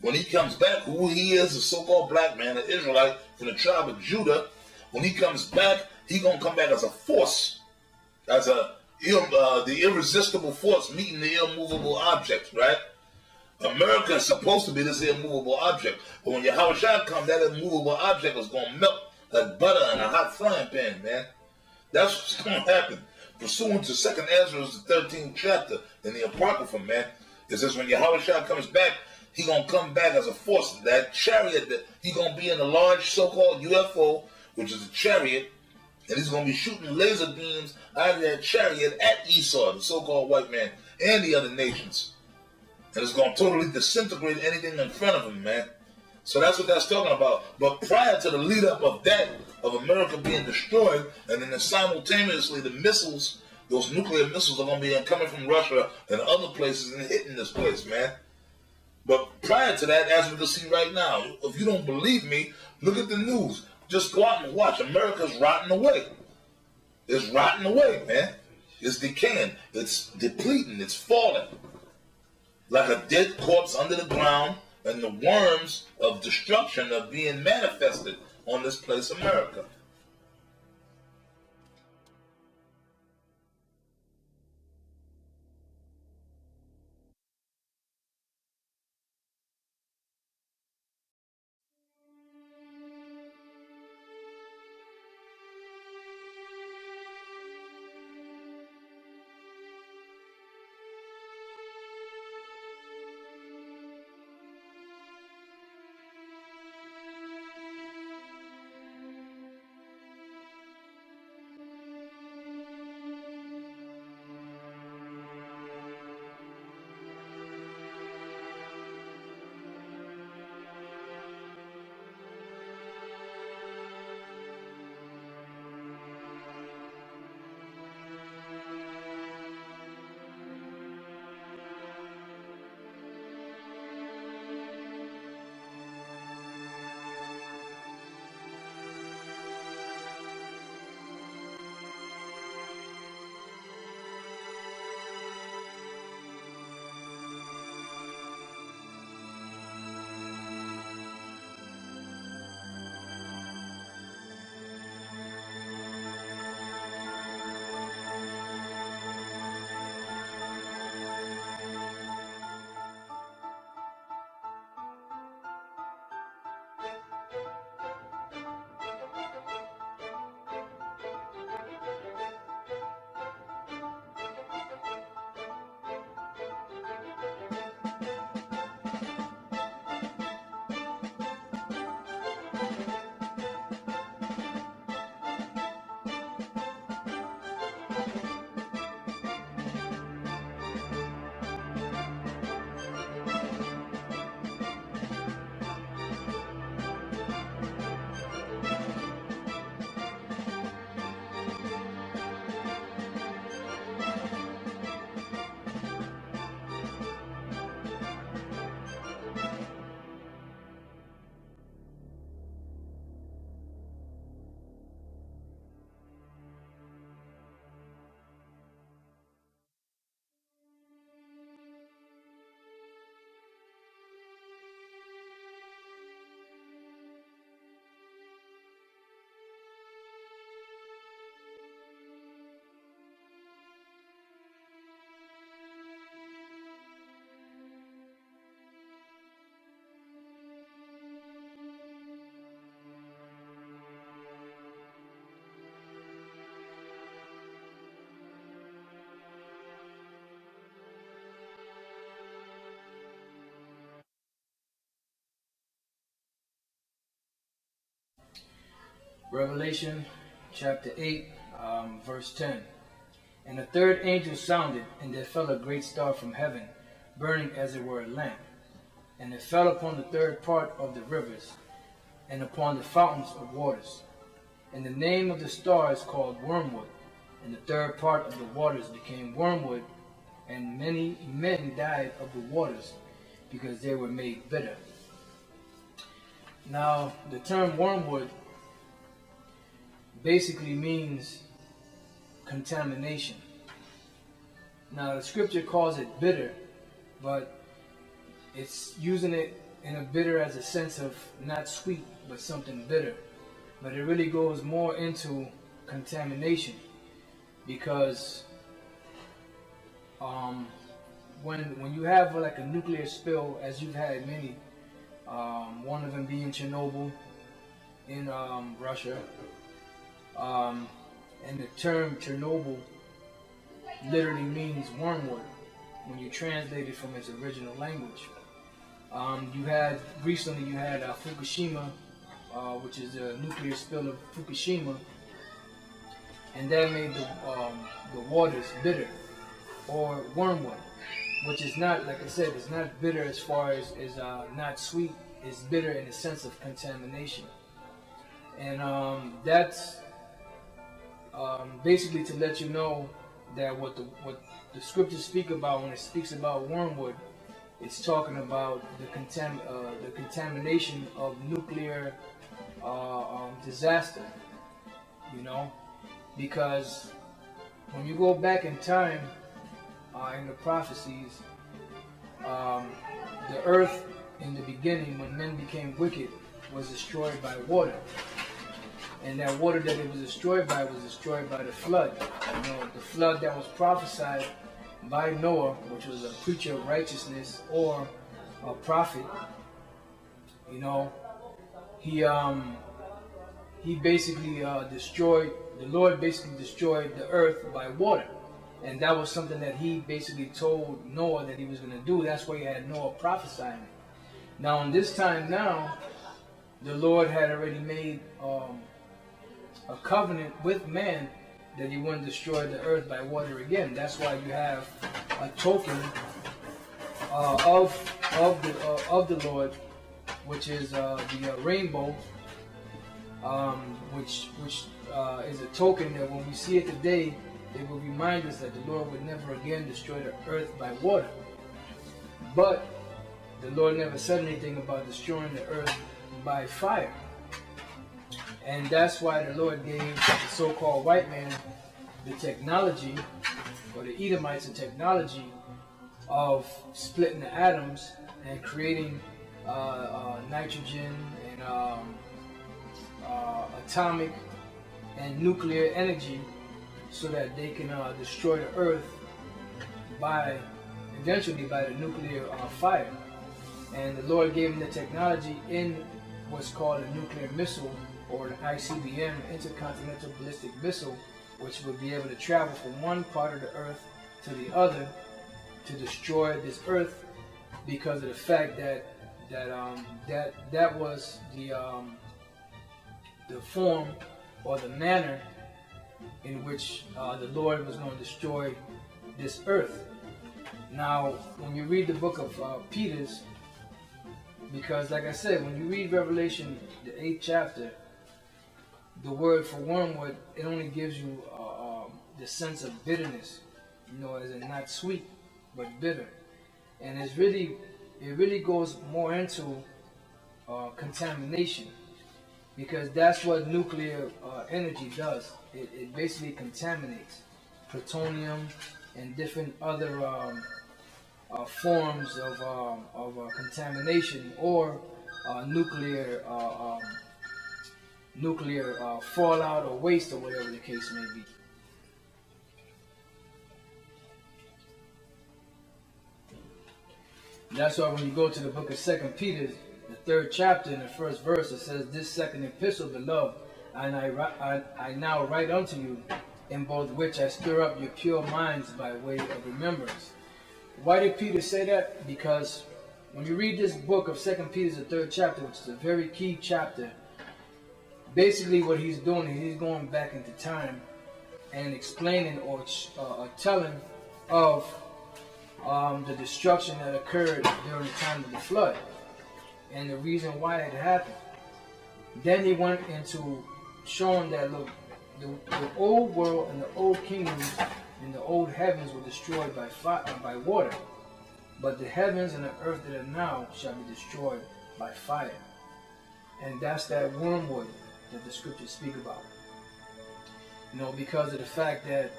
when he comes back, who he is, a so-called black man, an Israelite from the tribe of Judah, when he comes back, he's going to come back as a force, as the irresistible force meeting the immovable object, right? America is supposed to be this immovable object. But when Yahushua comes, that immovable object is going to melt like butter in a hot frying pan, man. That's what's going to happen. Pursuant to 2nd Ezra, the 13th chapter in the Apocrypha, man, it says when Yahushua comes back, he's going to come back as a force. That chariot, that he's going to be in a large so-called UFO, which is a chariot, and he's going to be shooting laser beams out of that chariot at Esau, the so-called white man, and the other nations. And it's going to totally disintegrate anything in front of him, man. So that's what that's talking about. But prior to the lead up of that, of America being destroyed, and then simultaneously the missiles, those nuclear missiles are going to be coming from Russia and other places and hitting this place, man. But prior to that, as we can see right now, if you don't believe me, look at the news. Just go out and watch. America's rotting away. It's rotting away, man. It's decaying. It's depleting. It's falling. Like a dead corpse under the ground, and the worms of destruction are being manifested on this place, America. Revelation chapter 8, verse 10. And the third angel sounded, and there fell a great star from heaven, burning as it were a lamp. And it fell upon the third part of the rivers, and upon the fountains of waters. And the name of the star is called Wormwood. And the third part of the waters became wormwood, and many men died of the waters, because they were made bitter. Now, the term wormwood basically means contamination. Now, the scripture calls it bitter, but it's using it in a bitter as a sense of not sweet, but something bitter. But it really goes more into contamination, because when you have like a nuclear spill, as you've had many, one of them being Chernobyl in Russia, and the term Chernobyl literally means wormwood when you translate it from its original language. Recently you had Fukushima, which is a nuclear spill of Fukushima, and that made the waters bitter, or wormwood, which is not, like I said, it's not bitter as far as not sweet. It's bitter in the sense of contamination, and that's basically to let you know that what the scriptures speak about when it speaks about wormwood, it's talking about the contamination of nuclear disaster. You know, because when you go back in time in the prophecies, the earth in the beginning, when men became wicked, was destroyed by water. And that water that it was destroyed by the flood. You know, the flood that was prophesied by Noah, which was a preacher of righteousness or a prophet. You know, he basically the Lord basically destroyed the earth by water. And that was something that he basically told Noah that he was going to do. That's why he had Noah prophesying it. Now, in this time now, the Lord had already made a covenant with man that he wouldn't destroy the earth by water again. That's why you have a token of the Lord, which is the rainbow, which is a token that when we see it today, it will remind us that the Lord would never again destroy the earth by water. But the Lord never said anything about destroying the earth by fire. And that's why the Lord gave the so-called white man the technology, or the Edomites the technology of splitting the atoms and creating nitrogen and atomic and nuclear energy, so that they can destroy the earth eventually by the nuclear fire. And the Lord gave them the technology in what's called a nuclear missile, or an ICBM, intercontinental ballistic missile, which would be able to travel from one part of the earth to the other to destroy this earth, because of the fact that was the form or the manner in which the Lord was going to destroy this earth. Now, when you read the book of Peter's, because like I said, when you read Revelation, the 8th chapter, the word for wormwood, it only gives you the sense of bitterness, you know, as in not sweet, but bitter. And it really goes more into contamination, because that's what nuclear energy does. It basically contaminates plutonium and different other forms of contamination, or nuclear fallout or waste, or whatever the case may be. That's why when you go to the book of 2 Peter, the 3rd chapter, in the 1st verse, it says, "This second epistle, beloved, and I now write unto you, in both which I stir up your pure minds by way of remembrance." Why did Peter say that? Because when you read this book of 2 Peter, the 3rd chapter, which is a very key chapter, basically what he's doing is he's going back into time and explaining or telling of the destruction that occurred during the time of the flood and the reason why it happened. Then he went into showing that, look, the old world and the old kingdoms and the old heavens were destroyed by fire, by water, but the heavens and the earth that are now shall be destroyed by fire. And that's that wormwood that the scriptures speak about. You know, because of the fact that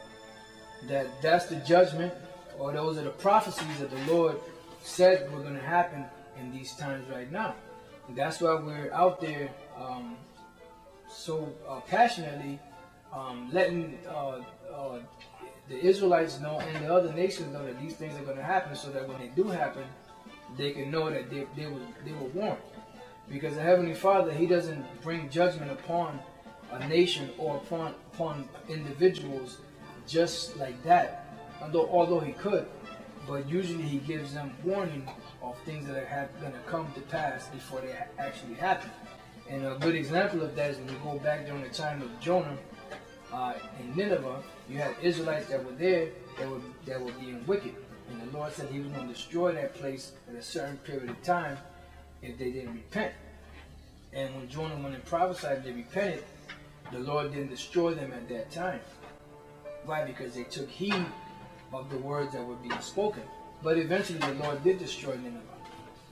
that's the judgment, or those are the prophecies that the Lord said were going to happen in these times right now. And that's why we're out there so passionately letting the Israelites know and the other nations know that these things are going to happen, so that when they do happen, they can know that they were warned. Because the Heavenly Father, He doesn't bring judgment upon a nation or upon individuals just like that, although He could, but usually He gives them warning of things that are going to come to pass before they actually happen. And a good example of that is when you go back during the time of Jonah in Nineveh, you had Israelites that were there that were being wicked, and the Lord said He was going to destroy that place at a certain period of time if they didn't repent. And when Jonah went and prophesied, they repented. The Lord didn't destroy them at that time. Why? Because they took heed of the words that were being spoken. But eventually the Lord did destroy Nineveh,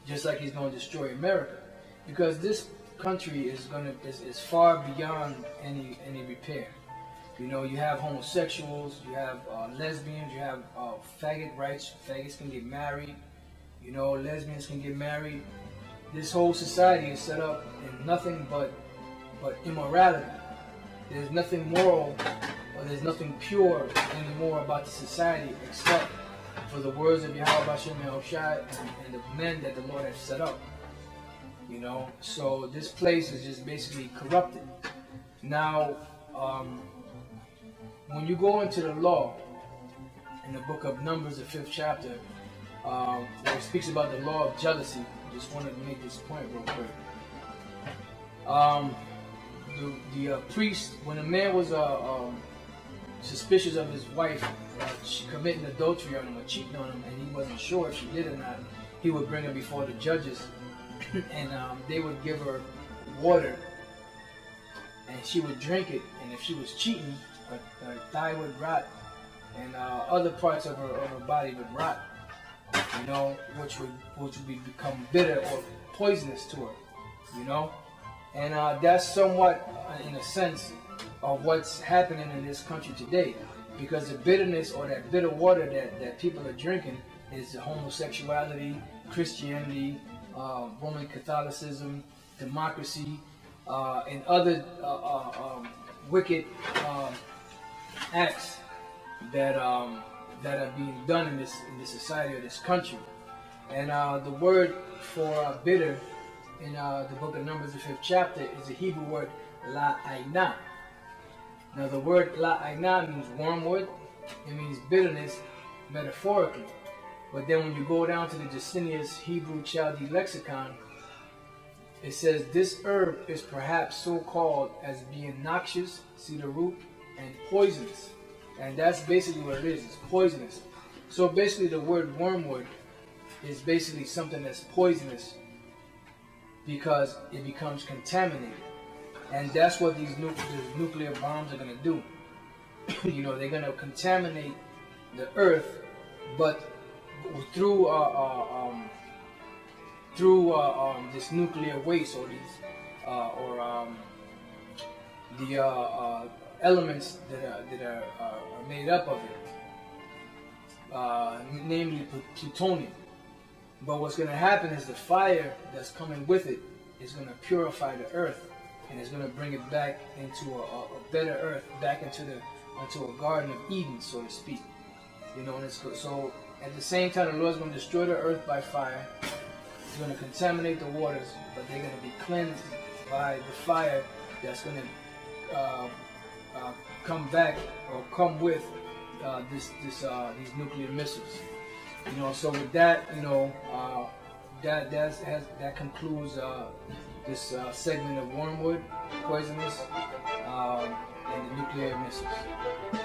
just like He's going to destroy America, because this country is far beyond any repair. You know, you have homosexuals, you have lesbians, you have faggot rights. Faggots can get married. You know, lesbians can get married. This whole society is set up in nothing but immorality. There's nothing moral or there's nothing pure anymore about the society except for the words of Yahweh Bashem Yahushai and the men that the Lord has set up. You know, so this place is just basically corrupted. Now, when you go into the law in the book of Numbers, the 5th chapter, where it speaks about the law of jealousy, just wanted to make this point real quick. The priest, when a man was suspicious of his wife committing adultery on him or cheating on him, and he wasn't sure if she did or not, he would bring her before the judges, and they would give her water, and she would drink it, and if she was cheating, her thigh would rot, and other parts of her body would rot, you know, which would become bitter or poisonous to her, you know. And that's somewhat, in a sense, of what's happening in this country today, because the bitterness or that bitter water that people are drinking is homosexuality, Christianity, Roman Catholicism, democracy, and other wicked acts that are being done in this society or this country. And the word for bitter in the book of Numbers, the 5th chapter, is the Hebrew word la'ayna. Now the word la'ayna means wormwood. It means bitterness metaphorically. But then when you go down to the Jacinius Hebrew Chaldee lexicon, it says this herb is perhaps so called as being noxious, see the root, and poisonous. And that's basically what it is. It's poisonous. So basically the word wormwood is basically something that's poisonous because it becomes contaminated. And that's what these nuclear bombs are going to do. You know, they're going to contaminate the earth, but through this nuclear waste or these the elements that are made up of it, namely plutonium. But what's going to happen is the fire that's coming with it is going to purify the earth, and it's going to bring it back into a better earth, back into a Garden of Eden, so to speak. You know, and it's good. So at the same time, the Lord's going to destroy the earth by fire. He's going to contaminate the waters, but they're going to be cleansed by the fire that's going to come back or come with these nuclear missiles. You know, so with that, you know, that concludes this segment of Wormwood, poisonous, and the nuclear missiles.